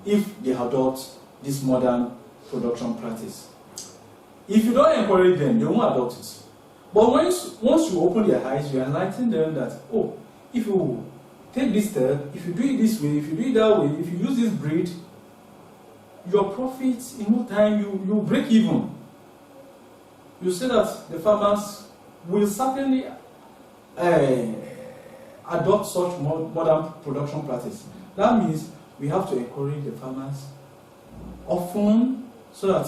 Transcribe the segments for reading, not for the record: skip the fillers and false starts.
if they adopt this modern production practice. If you don't encourage them, they won't adopt it. But once you open their eyes, you enlighten them that, oh, if you take this step, if you do it this way, if you do it that way, if you use this breed, your profits in no time you break even. You see that the farmers will certainly adopt such modern production practice. That means we have to encourage the farmers often so that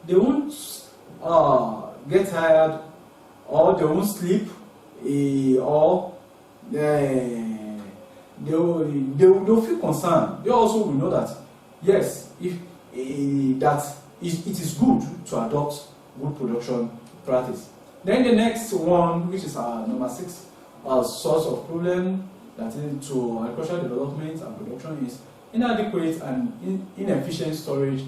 they won't get tired, or they won't sleep, or they'll feel concerned. They also will know that yes, if it is good to adopt good production practice. Then the next one, which is number 6, source of problem that is to agricultural development and production, is inadequate and inefficient storage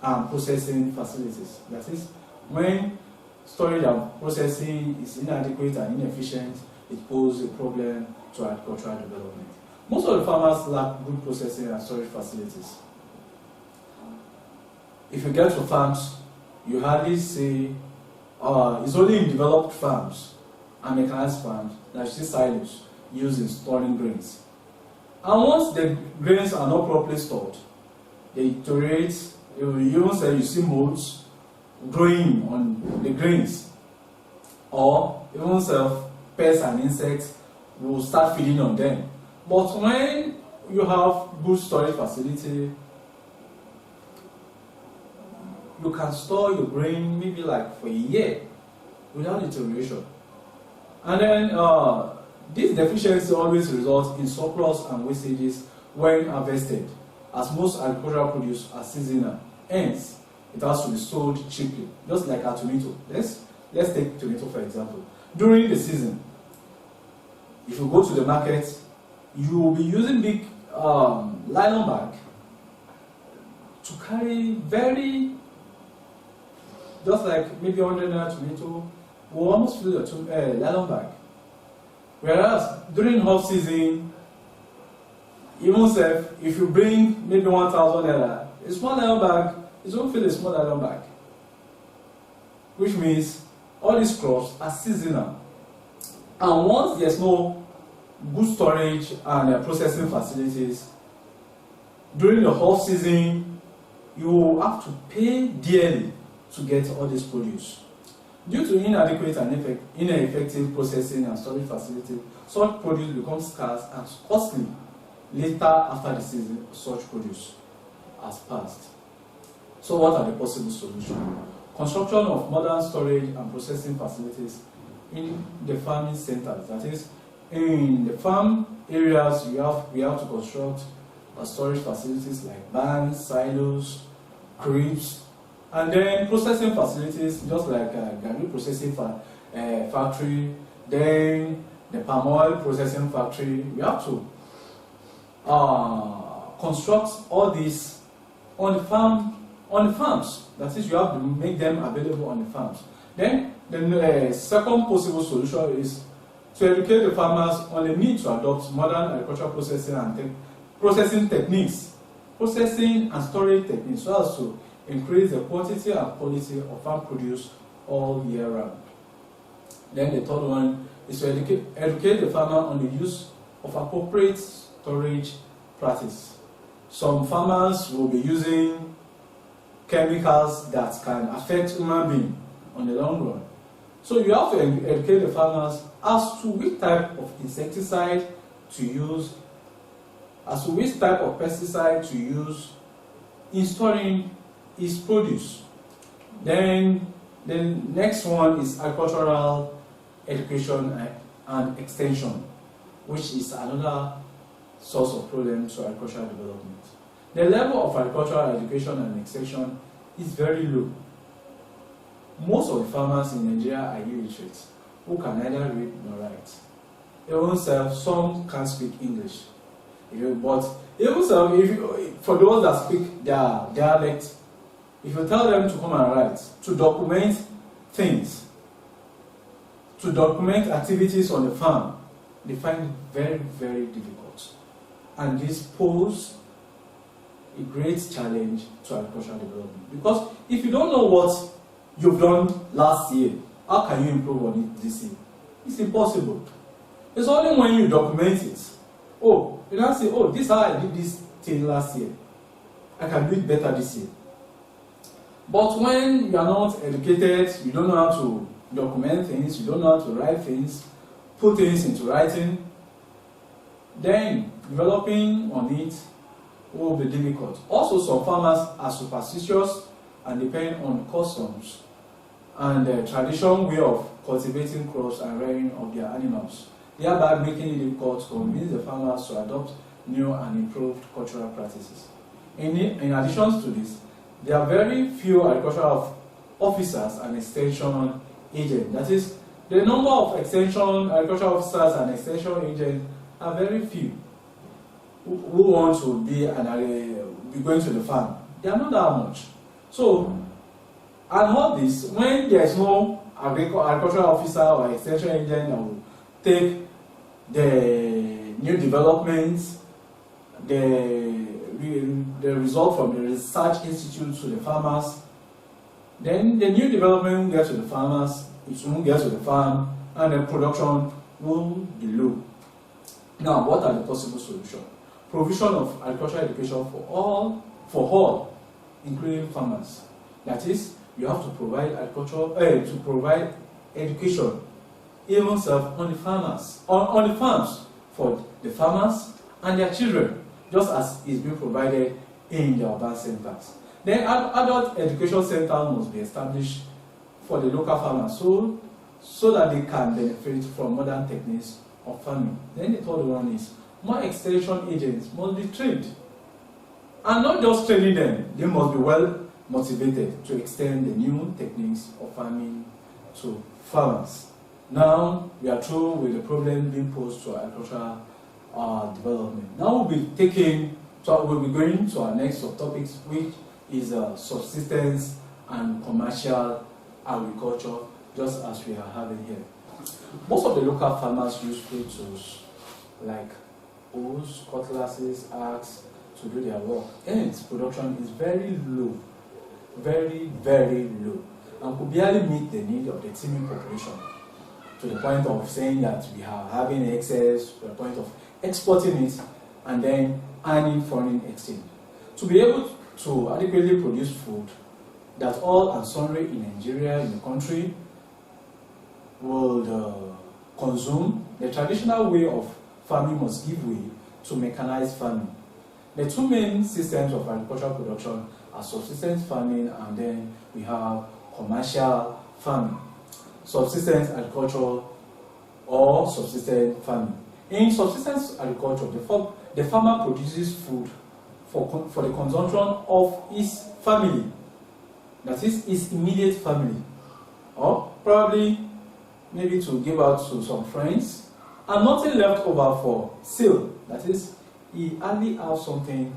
and processing facilities. That is, when storage and processing is inadequate and inefficient, it poses a problem to agricultural development. Most of the farmers lack good processing and storage facilities. If you get to farms, you hardly see, it's only in developed farms and mechanized farms that you see silos used in storing grains. And once the grains are not properly stored, they deteriorate. Even say you see molds growing on the grains, or even pests and insects will start feeding on them. But when you have good storage facility, you can store your grain maybe like for a year without deterioration. And then this deficiency always results in surplus and wastages when harvested, as most agricultural produce are seasonal. Hence, it has to be sold cheaply, just like a tomato. Let's take tomato for example. During the season, if you go to the market, you will be using big nylon bag to carry just like maybe 100 naira tomato will almost fill the nylon bag. Whereas during off season, even if you bring maybe 1,000 naira, a small nylon bag, it won't fill a small nylon bag. Which means all these crops are seasonal. And once there's no good storage and processing facilities, during the off season, you will have to pay dearly to get all this produce. Due to inadequate and ineffective processing and storage facility, such produce becomes scarce and costly later after the season such produce has passed. So what are the possible solutions? Construction of modern storage and processing facilities in the farming centers. That is, in the farm areas, we have to construct storage facilities like barns, silos, cribs, and then processing facilities just like garri processing factory, then the palm oil processing factory. We have to construct all these on the farms. That is, you have to make them available on the farms. Then the second possible solution is to educate the farmers on the need to adopt modern agricultural processing and processing techniques, processing and storage techniques, so as to increase the quantity and quality of farm produce all year round. Then the third one is to educate the farmer on the use of appropriate storage practice. Some farmers will be using chemicals that can affect human beings on the long run. So you have to educate the farmers as to which type of insecticide to use, as to which type of pesticide to use in storing his produce. Then the next one is agricultural education and extension, which is another source of problem to agricultural development. The level of agricultural education and extension is very low. Most of the farmers in Nigeria are illiterate, who can neither read nor write. Even some can speak English. But even for those that speak their dialect, if you tell them to come and write, to document things, to document activities on the farm, they find it very, very difficult. And this poses a great challenge to agricultural development. Because if you don't know what you've done last year, how can you improve on it this year? It's impossible. It's only when you document it. Oh, you now say, oh, this is how I did this thing last year. I can do it better this year. But when you are not educated, you don't know how to document things, you don't know how to write things, put things into writing, then developing on it will be difficult. Also, some farmers are superstitious and depend on customs and the traditional way of cultivating crops and rearing of their animals, thereby making it difficult to convince the farmers to adopt new and improved cultural practices. In addition to this, there are very few agricultural officers and extension agents. That is, the number of agricultural officers and extension agents are very few who want to be going to the farm. They are not that much. So, and all this, when there is no agricultural officer or extension agent that will take the new developments, the result from the research institute to the farmers, then the new development will get to the farmers, it won't get to the farm, and the production will be low. Now, what are the possible solutions? Provision of agricultural education for all, including farmers. That is, you have to provide education, even self on the farmers, on the farms for the farmers and their children, just as is being provided in the urban centers. Then adult education centers must be established for the local farmers so that they can benefit from modern techniques of farming. Then the third one is more extension agents must be trained. And not just training them, they must be well motivated to extend the new techniques of farming to farmers. Now we are through with the problem being posed to agricultural development. Now we'll be going to our next subtopics, which is subsistence and commercial agriculture, just as we are having here. Most of the local farmers use food tools like hoes, cutlasses, axes to do their work. Hence, production is very low, very, very low, and could barely meet the need of the teeming population, to the point of saying that we are having excess, to the point of exporting it, and then earning foreign exchange. To be able to adequately produce food that all and sundry in Nigeria, in the country, will consume, the traditional way of farming must give way to mechanized farming. The two main systems of agricultural production are subsistence farming, and then we have commercial farming. Subsistence agriculture or subsistence farming. In subsistence agriculture, the farmer produces food for the consumption of his family, that is, his immediate family, or probably maybe to give out to some friends, and nothing left over for sale. That is, he only has something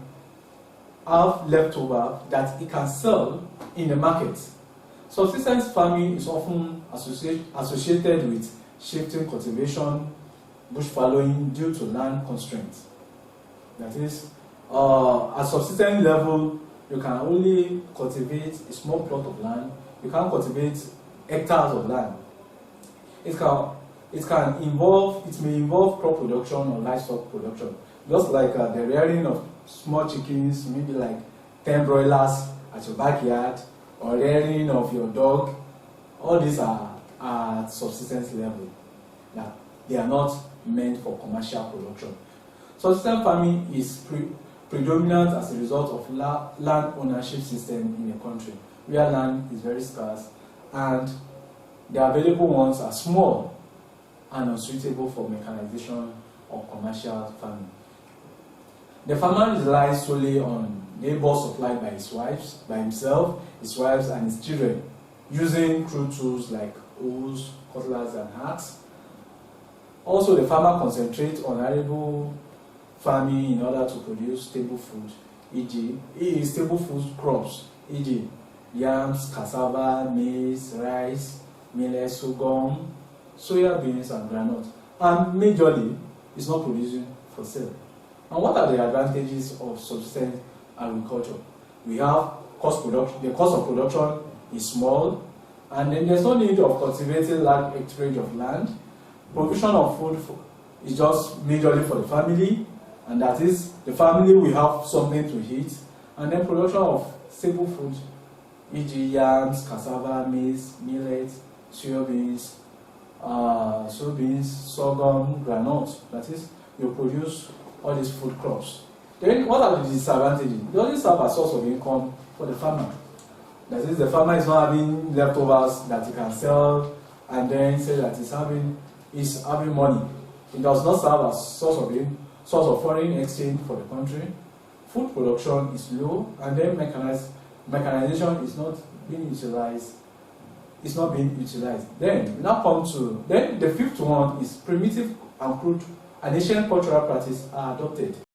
left over that he can sell in the market. Subsistence farming is often associated with shifting cultivation, bush following due to land constraints. That is, at subsistence level, you can only cultivate a small plot of land. You can't cultivate hectares of land. It may involve crop production or livestock production. Just like the rearing of small chickens, maybe like 10 broilers at your backyard, or rearing of your dog. All these are at subsistence level. That they are not meant for commercial production. Subsistence farming is predominant as a result of land ownership system in the country, where land is very scarce and the available ones are small and unsuitable for mechanization or commercial farming. The farmer relies solely on labor supplied by himself, his wives, and his children, using crude tools like hoes, cutlass, and axes. Also, the farmer concentrates on arable farming in order to produce stable food, e.g., stable food crops, e.g., yams, cassava, maize, rice, millet, sorghum, soya beans, and groundnut. And majorly, it's not producing for sale. And what are the advantages of subsistence agriculture. We have cost production. The cost of production is small, and then there's no need of cultivating large acreage of land. Provision of food is just majorly for the family, and that is the family will have something to eat, and then production of staple food, e.g. yams, cassava, maize, millet, soybeans, sorghum, groundnut. That is, you produce all these food crops. Then what are the disadvantages? They only serve as source of income for the farmer. That is, the farmer is not having leftovers that he can sell and then say that he's having money. It does not serve as source of foreign exchange for the country. Food production is low, and then mechanization is not being utilized. Then we now come to the fifth one is primitive and crude and ancient cultural practices are adopted.